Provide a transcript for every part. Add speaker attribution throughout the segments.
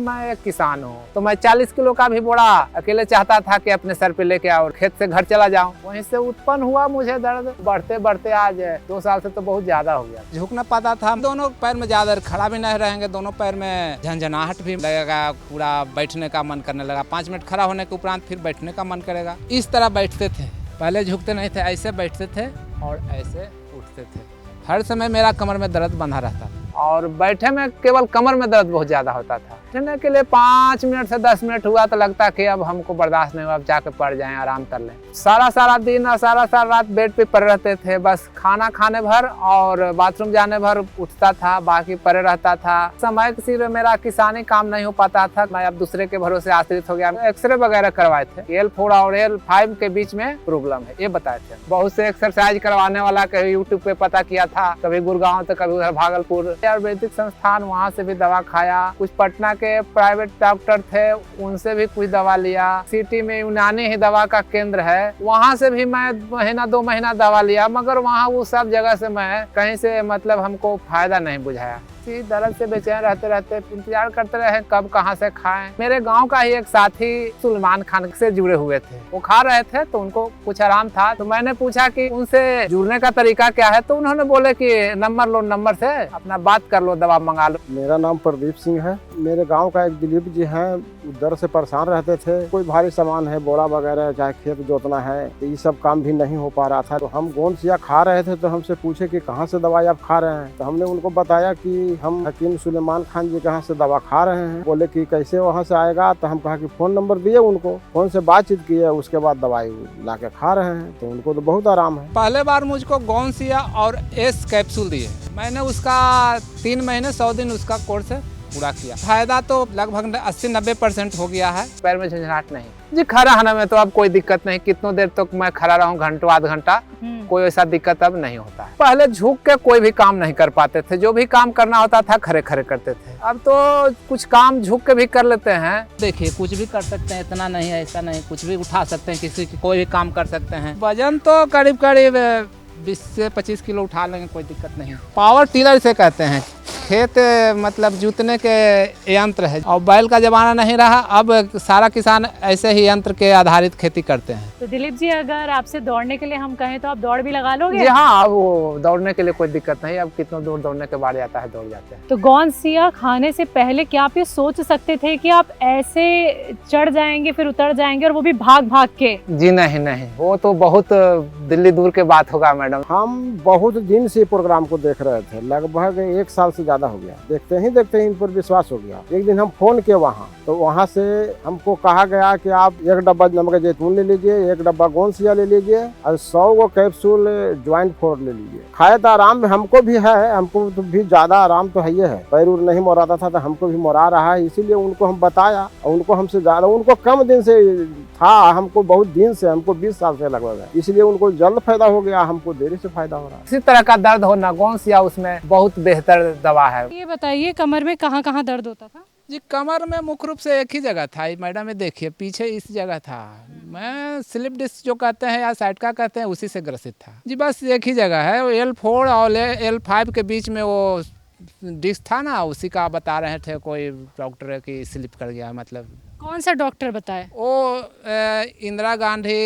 Speaker 1: मैं एक किसान हूँ तो मैं 40 किलो का भी बोरा अकेले चाहता था कि अपने सर पे लेके और खेत से घर चला जाऊँ। वहीं से उत्पन्न हुआ मुझे दर्द, बढ़ते बढ़ते आज 2 साल से तो बहुत ज्यादा हो गया।
Speaker 2: झुक न पाता था, दोनों पैर में ज्यादा, खड़ा भी नहीं रहेंगे, दोनों पैर में झंझनाहट भी लगेगा, पूरा बैठने का मन करने लगा। 5 मिनट खड़ा होने के उपरांत फिर बैठने का मन करेगा। इस तरह बैठते थे, पहले झुकते नहीं थे, ऐसे बैठते थे और ऐसे उठते थे। हर समय मेरा कमर में दर्द बंधा रहता था
Speaker 1: और बैठे में केवल कमर में दर्द बहुत ज्यादा होता था। बैठने के लिए 5 मिनट से 10 मिनट हुआ तो लगता कि अब हमको बर्दाश्त नहीं हुआ, अब जाके पड़ जाएं, आराम कर लें। सारा दिन और सारा रात बेड पे पड़े रहते थे। बस खाना खाने भर और बाथरूम जाने भर उठता था, बाकी पड़े रहता था। समय किसी मेरा किसानी काम नहीं हो पाता था। मैं अब दूसरे के भरोसे आश्रित हो गया। एक्सरे वगैरह करवाए थे, L4 और L5 के बीच में प्रॉब्लम है ये बताए थे। बहुत से एक्सरसाइज करवाने वाला कभी यूट्यूब पे पता किया था, कभी गुड़गांव तो कभी उधर भागलपुर आयुर्वेदिक संस्थान, वहाँ से भी दवा खाया। कुछ पटना के प्राइवेट डॉक्टर थे, उनसे भी कुछ दवा लिया। सिटी में यूनानी ही दवा का केंद्र है, वहाँ से भी मैं महीना 2 महीना दवा लिया, मगर वहाँ वो सब जगह से मैं कहीं से मतलब हमको फायदा नहीं बुझाया। इसी दर्द से बेचैन रहते इंतजार करते रहे कब कहाँ से खाएं। मेरे गांव का ही एक साथी सुलेमान खान से जुड़े हुए थे, वो खा रहे थे तो उनको कुछ आराम था। तो मैंने पूछा कि उनसे जुड़ने का तरीका क्या है, तो उन्होंने बोले कि नंबर लो, नंबर से अपना बात कर लो, दवा मंगा लो।
Speaker 3: मेरा नाम प्रदीप सिंह है। मेरे गांव का एक दिलीप जी हैं, दर्द से परेशान रहते थे। कोई भारी सामान है, बोरा वगैरह, चाहे खेत जोतना है, तो ये सब काम भी नहीं हो पा रहा था। तो हम गोंदसिया खा रहे थे, तो हमसे पूछे कि कहाँ से दवाई आप खा रहे हैं। तो हमने उनको बताया कि हम हकीम सुलेमान खान जी कहाँ से दवा खा रहे हैं। बोले कि कैसे वहाँ से आएगा, तो हम कहा कि फोन नंबर दिए उनको, फोन से बातचीत किए, उसके बाद दवाई ला के खा रहे हैं। तो उनको तो बहुत आराम है।
Speaker 2: पहले बार मुझको गोंदसिया और S कैप्सूल दिए, मैंने उसका 3 महीने 100 दिन उसका कोर्स पूरा किया। फायदा तो लगभग 80-90% हो गया है।
Speaker 1: पैर में झंझनाहट नहीं जी, खड़ा रहने में तो अब कोई दिक्कत नहीं। कितनों देर तक मैं खड़ा रहूं, घंटों आध घंटा, कोई ऐसा दिक्कत अब नहीं होता है। पहले झुक के कोई भी काम नहीं कर पाते थे, जो भी काम करना होता था खड़े खड़े करते थे। अब तो कुछ काम झुक के भी कर लेते हैं।
Speaker 4: देखिए कुछ भी कर सकते हैं, इतना नहीं है, ऐसा नहीं, कुछ भी उठा सकते हैं, किसी की कोई भी काम कर सकते हैं।
Speaker 2: वजन तो करीब 20 से 25 किलो उठा लेंगे, कोई दिक्कत नहीं। पावर टिलर से कहते हैं, खेत मतलब जोतने के यंत्र है। और बैल का जमाना नहीं रहा, अब सारा किसान ऐसे ही यंत्र के आधारित खेती करते हैं।
Speaker 5: तो दिलीप जी, अगर आपसे दौड़ने के लिए हम कहें तो आप दौड़ भी लगा लोगे?
Speaker 1: जी हाँ, वो दौड़ने के लिए कोई दिक्कत नहीं। अब कितना दूर दौड़ने के बाद आता है, दौड़ जाते हैं।
Speaker 5: तो गोंदसिया खाने से पहले क्या आप ये सोच सकते थे कि आप ऐसे चढ़ जाएंगे फिर उतर जाएंगे, और वो भी भाग भाग के?
Speaker 1: जी नहीं, वो तो बहुत दिल्ली दूर के बात होगा मैडम।
Speaker 3: हम बहुत दिन से प्रोग्राम को देख रहे थे, लगभग 1 साल से ज्यादा हो गया। देखते ही इन पर विश्वास हो गया। एक दिन हम फोन किए वहाँ, तो वहाँ से हमको कहा गया कि आप 1 डब्बा नमक जैतून ले लीजिए, 1 डब्बा गोंदसिया ले लीजिए और 100 गो कैप्सूल ज्वाइंट 4 ले लीजिए। खाया तो आराम हमको भी है, हमको तो भी ज्यादा आराम तो है ही है। पैर उर नहीं मोराता था तो हमको भी मोरा रहा है, इसीलिए उनको हम बताया। और उनको हमसे ज्यादा, उनको कम दिन से था, हमको बहुत दिन से, हमको 20 साल से लगभग है, इसलिए उनको जल्द फायदा हो गया, हमको देरी से फायदा हो रहा है।
Speaker 1: इसी तरह का दर्द होना गोंदसिया उसमें बहुत बेहतर दवा है।
Speaker 5: ये बताइए, कमर में कहाँ कहाँ दर्द होता था?
Speaker 2: जी, कमर में मुख्य रूप से एक ही जगह था मैडम, ये देखिए पीछे इस जगह था। मैं स्लिप डिस्क जो कहते हैं या साइटका कहते हैं, उसी से ग्रसित था जी। बस एक ही जगह है, वो L4 और L5 के बीच में वो डिस्क था ना, उसी का बता रहे थे कोई डॉक्टर की स्लिप कर गया। मतलब
Speaker 5: कौन सा डॉक्टर बताए?
Speaker 2: वो इंदिरा गांधी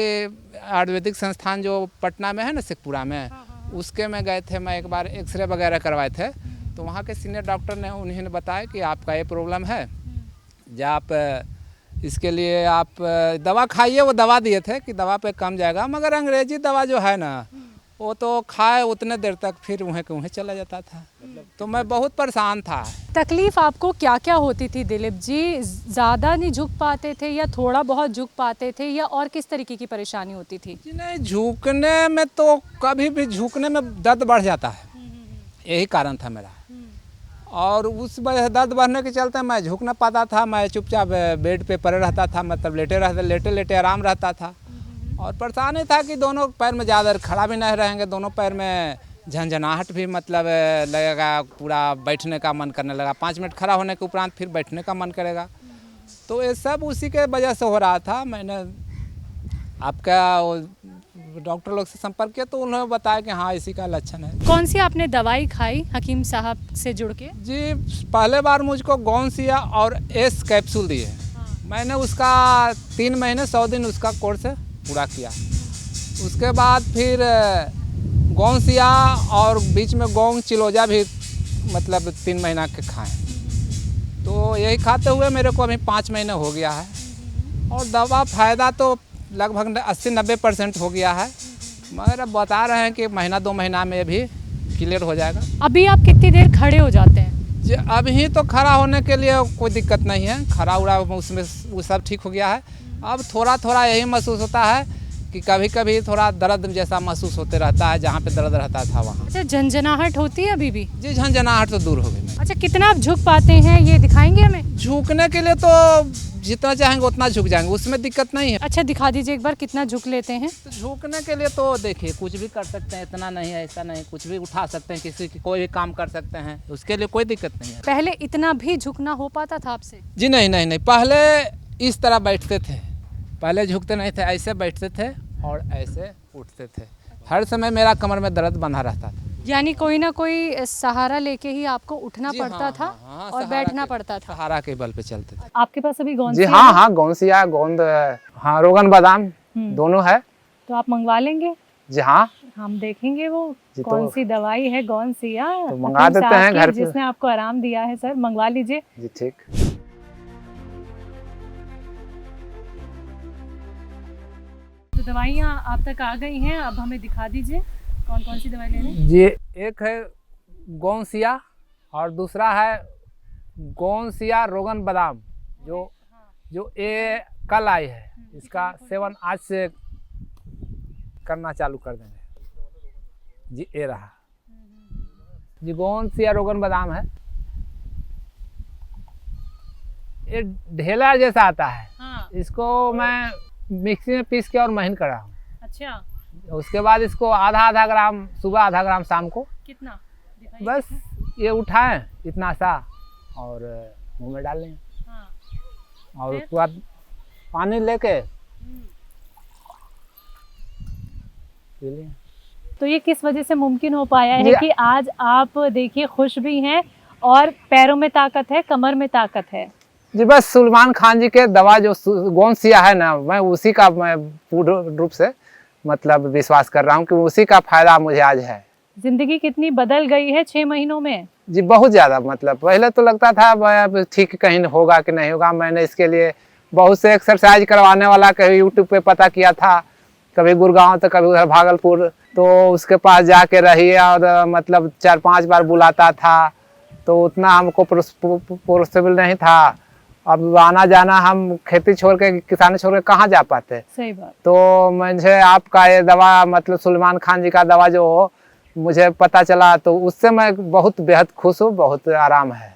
Speaker 2: आयुर्वेदिक संस्थान जो पटना में है ना, शेखपुरा में, उसके में गए थे। मैं एक बार एक्सरे वगैरह करवाए थे, तो वहाँ के सीनियर डॉक्टर ने उन्हें बताया कि आपका ये प्रॉब्लम है, जब आप इसके लिए आप दवा खाइए। वो दवा दिए थे कि दवा पे कम जाएगा, मगर अंग्रेजी दवा जो है ना, वो तो खाए उतने देर तक फिर वहीं के वहीं चला जाता था। तो मैं बहुत परेशान था।
Speaker 5: तकलीफ आपको क्या क्या होती थी दिलीप जी? ज़्यादा नहीं झुक पाते थे या थोड़ा बहुत झुक पाते थे, या और किस तरीके की परेशानी होती थी?
Speaker 2: जी नहीं, झुकने में तो कभी भी झुकने में दर्द बढ़ जाता है, यही कारण था मेरा। और उस वजह दर्द बढ़ने के चलते मैं झुक न पाता था। मैं चुपचाप बेड पे पड़े रहता था, मतलब लेटे लेटे आराम रहता था। और परेशानी था कि दोनों पैर में ज़्यादा खड़ा भी नहीं रहेंगे, दोनों पैर में झंझनाहट भी मतलब लगेगा, पूरा बैठने का मन करने लगा। 5 मिनट खड़ा होने के उपरांत फिर बैठने का मन करेगा। तो ये सब उसी के वजह से हो रहा था। मैंने आपका डॉक्टर लोग से संपर्क किया तो उन्होंने बताया कि हाँ इसी का लक्षण है।
Speaker 5: कौन सी आपने दवाई खाई हकीम साहब से जुड़ के?
Speaker 2: जी पहले बार मुझको गौनसिया और एस कैप्सूल दिए। मैंने उसका 3 महीने 100 दिन उसका कोर्स पूरा किया। उसके बाद फिर गौनसिया और बीच में गोंग चिलोजा भी मतलब 3 महीना के खाएं। तो यही खाते हुए मेरे को अभी 5 महीने हो गया है और दवा फ़ायदा तो लगभग 80-90% हो गया है, मगर अब बता रहे हैं कि महीना 2 महीना में भी क्लियर हो जाएगा।
Speaker 5: अभी आप कितनी देर खड़े हो जाते हैं?
Speaker 2: जी अभी तो खड़ा होने के लिए कोई दिक्कत नहीं है, खड़ा उड़ा उसमें वो सब ठीक हो गया है। अब थोड़ा थोड़ा यही महसूस होता है कि कभी कभी थोड़ा दर्द जैसा महसूस होते रहता है, जहाँ पे दर्द रहता था वहाँ।
Speaker 5: अच्छा, झंझनाहट होती है अभी भी?
Speaker 2: जी झंझनाहट तो दूर हो गई।
Speaker 5: अच्छा, कितना आप झुक पाते हैं ये दिखाएंगे हमें?
Speaker 2: झुकने के लिए तो जितना चाहेंगे उतना झुक जाएंगे, उसमें दिक्कत नहीं है।
Speaker 5: अच्छा, दिखा दीजिए एक बार कितना झुक लेते हैं।
Speaker 2: तो झुकने के लिए तो देखिए कुछ भी कर सकते हैं, इतना नहीं है ऐसा नहीं, कुछ भी उठा सकते हैं, किसी की कोई भी काम कर सकते हैं, उसके लिए कोई दिक्कत नहीं है।
Speaker 5: पहले इतना भी झुकना हो पाता था आपसे?
Speaker 2: जी नहीं, पहले इस तरह बैठते थे, पहले झुकते नहीं थे, ऐसे बैठते थे और ऐसे उठते थे। हर समय मेरा कमर में दर्द बंधा रहता था।
Speaker 5: यानी कोई ना कोई सहारा लेके ही आपको उठना
Speaker 2: जी
Speaker 5: पड़ता
Speaker 2: हाँ,
Speaker 5: था
Speaker 2: हाँ,
Speaker 5: और बैठना पड़ता था।
Speaker 2: सहारा के बल पे चलते थे।
Speaker 5: आपके पास अभी गोंद
Speaker 1: जी हाँ हाँ, गौनसिया गोंद, हाँ रोगन बादाम दोनों है।
Speaker 5: तो आप मंगवा लेंगे?
Speaker 1: जी हाँ,
Speaker 5: हम देखेंगे वो
Speaker 1: जी,
Speaker 5: कौन
Speaker 1: तो
Speaker 5: सी दवाई है गोंसिया,
Speaker 1: तो मंगा देते हैं घर पे।
Speaker 5: जिसने आपको आराम दिया है। सर मंगवा लीजिए।
Speaker 1: जी ठीक।
Speaker 5: तो दवाइयाँ आप तक आ गई हैं, अब हमें दिखा दीजिए कौन कौन सी दवाई लेनी है।
Speaker 2: जी एक है गौनसिया और दूसरा है गौनसिया रोगन बादाम, जो ये कल आई है। इसका सेवन आज से करना चालू कर देंगे। जी ये रहा जी गौनसिया रोगन बादाम है। ये ढेला जैसा आता है।
Speaker 5: हाँ।
Speaker 2: इसको मैं मिक्सी में पीस के और महीन करा हूँ।
Speaker 5: अच्छा,
Speaker 2: उसके बाद इसको आधा ग्राम सुबह, आधा ग्राम शाम को,
Speaker 5: कितना दिखाइए।
Speaker 2: बस ये उठाएं इतना सा और मुंह में डाल लें।
Speaker 5: हाँ।
Speaker 2: और उसके बाद पानी लेके पी लें।
Speaker 5: तो ये किस वजह से मुमकिन हो पाया है
Speaker 2: जी,
Speaker 5: कि आज आप देखिए खुश भी हैं और पैरों में ताकत है, कमर में ताकत है?
Speaker 1: जी बस सलमान खान जी के दवा जो गौनसिया है ना, मैं उसी का मैं पूर्ण रूप से मतलब विश्वास कर रहा हूँ कि उसी का फायदा मुझे आज है।
Speaker 5: जिंदगी कितनी बदल गई है 6 महीनों में।
Speaker 1: जी बहुत ज़्यादा, मतलब पहले तो लगता था अब ठीक कहीं होगा कि नहीं होगा। मैंने इसके लिए बहुत से एक्सरसाइज करवाने वाला कभी यूट्यूब पे पता किया था, कभी गुड़गांव तो कभी उधर भागलपुर, तो उसके पास जाके रहिए और मतलब 4-5 बार बुलाता था, तो उतना हमको पॉसिबल नहीं था। अब आना जाना हम खेती छोड़ के, किसानी छोड़ के कहाँ जा पाते।
Speaker 5: सही बात।
Speaker 1: तो मुझे आपका ये दवा मतलब सलमान खान जी का दवा जो मुझे पता चला, तो उससे मैं बहुत बेहद खुश हूँ, बहुत आराम है।